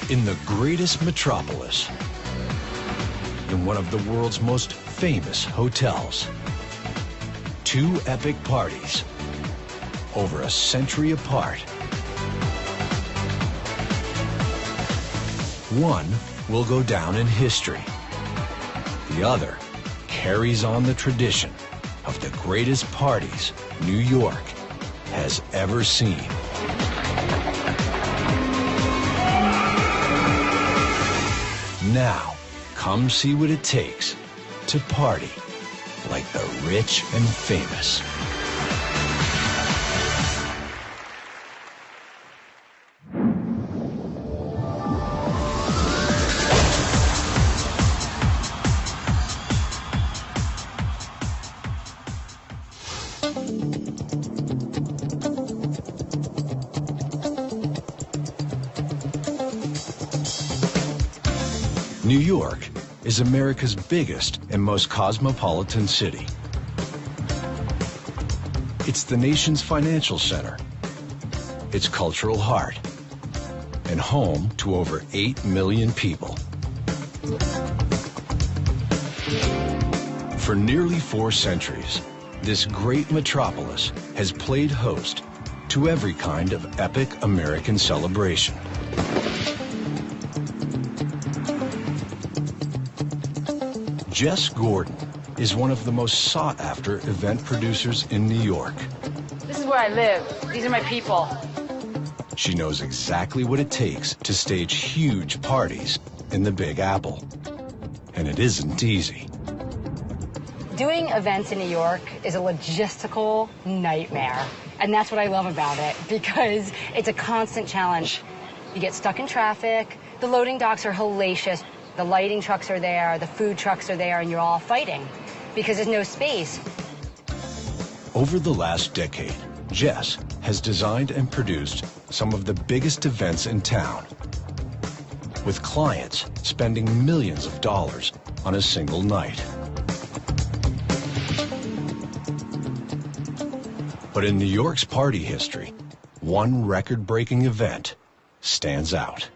In the greatest metropolis, in one of the world's most famous hotels, two epic parties over a century apart. One will go down in history. The other carries on the tradition of the greatest parties New York has ever seen. Now, come see what it takes to party like the rich and famous. New York is America's biggest and most cosmopolitan city. It's the nation's financial center, its cultural heart, and home to over 8 million people. For nearly 4 centuries, this great metropolis has played host to every kind of epic American celebration. jesGORDON is one of the most sought-after event producers in New York. This is where I live. These are my people. She knows exactly what it takes to stage huge parties in the Big Apple. And it isn't easy. Doing events in New York is a logistical nightmare. And that's what I love about it, because it's a constant challenge. You get stuck in traffic, the loading docks are hellacious. The lighting trucks are there, the food trucks are there, and you're all fighting because there's no space. Over the last decade, Jess has designed and produced some of the biggest events in town, with clients spending millions of dollars on a single night. But in New York's party history, one record-breaking event stands out.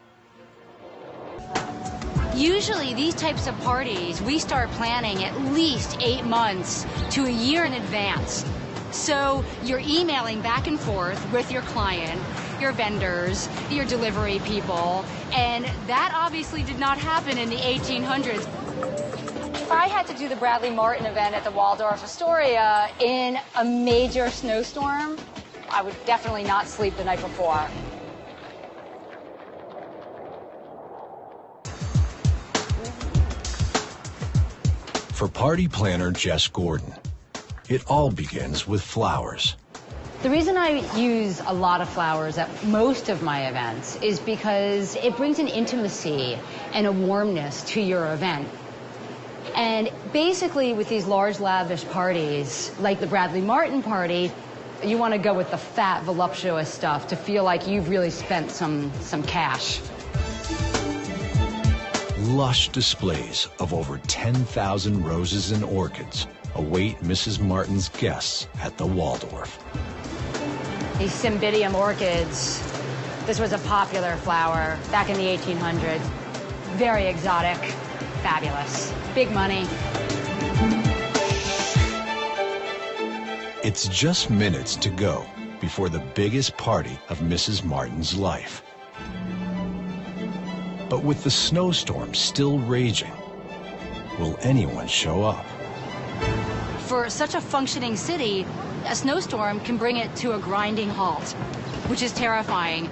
Usually these types of parties, we start planning at least 8 months to a year in advance. So you're emailing back and forth with your client, your vendors, your delivery people, and that obviously did not happen in the 1800s. If I had to do the Bradley Martin event at the Waldorf Astoria in a major snowstorm, I would definitely not sleep the night before. For party planner jesGORDON, it all begins with flowers. The reason I use a lot of flowers at most of my events is because it brings an intimacy and a warmness to your event. And basically with these large lavish parties, like the Bradley Martin party, you want to go with the fat, voluptuous stuff to feel like you've really spent some cash. Lush displays of over 10,000 roses and orchids await Mrs. Martin's guests at the Waldorf. These cymbidium orchids, this was a popular flower back in the 1800s. Very exotic, fabulous, big money. It's just minutes to go before the biggest party of Mrs. Martin's life. But with the snowstorm still raging, will anyone show up? For such a functioning city, a snowstorm can bring it to a grinding halt, which is terrifying.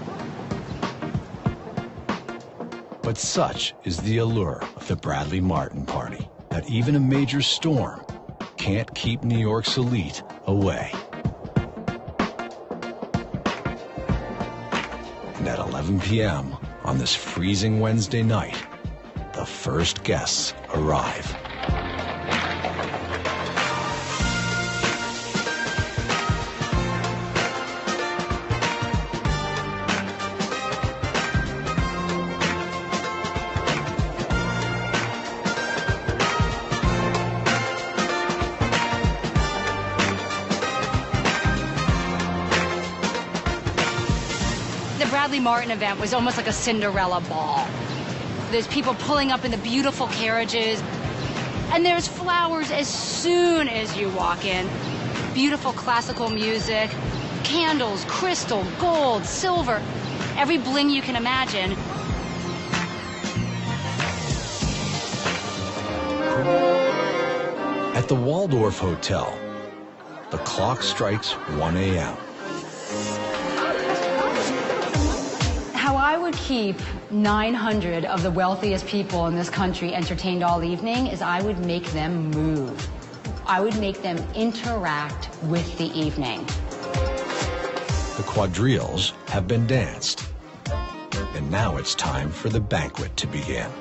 But such is the allure of the Bradley Martin party that even a major storm can't keep New York's elite away. And at 11 p.m. on this freezing Wednesday night, the first guests arrive. Bradley Martin event was almost like a Cinderella ball. There's people pulling up in the beautiful carriages, and there's flowers as soon as you walk in. Beautiful classical music, candles, crystal, gold, silver, every bling you can imagine. At the Waldorf Hotel, the clock strikes 1 a.m. How I would keep 900 of the wealthiest people in this country entertained all evening is I would make them move. I would make them interact with the evening. The quadrilles have been danced, and now it's time for the banquet to begin.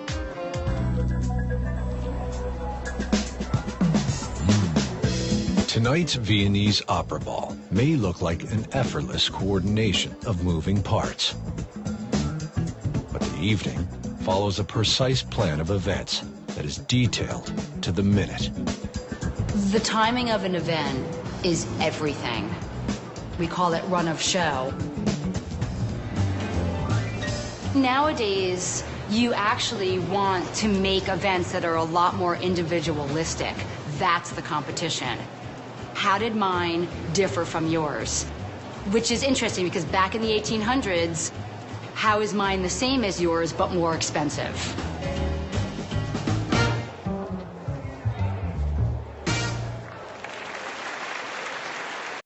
Tonight's Viennese opera ball may look like an effortless coordination of moving parts. But the evening follows a precise plan of events that is detailed to the minute. The timing of an event is everything. We call it run of show. Nowadays, you actually want to make events that are a lot more individualistic. That's the competition. How did mine differ from yours? Which is interesting because back in the 1800s, how is mine the same as yours but more expensive?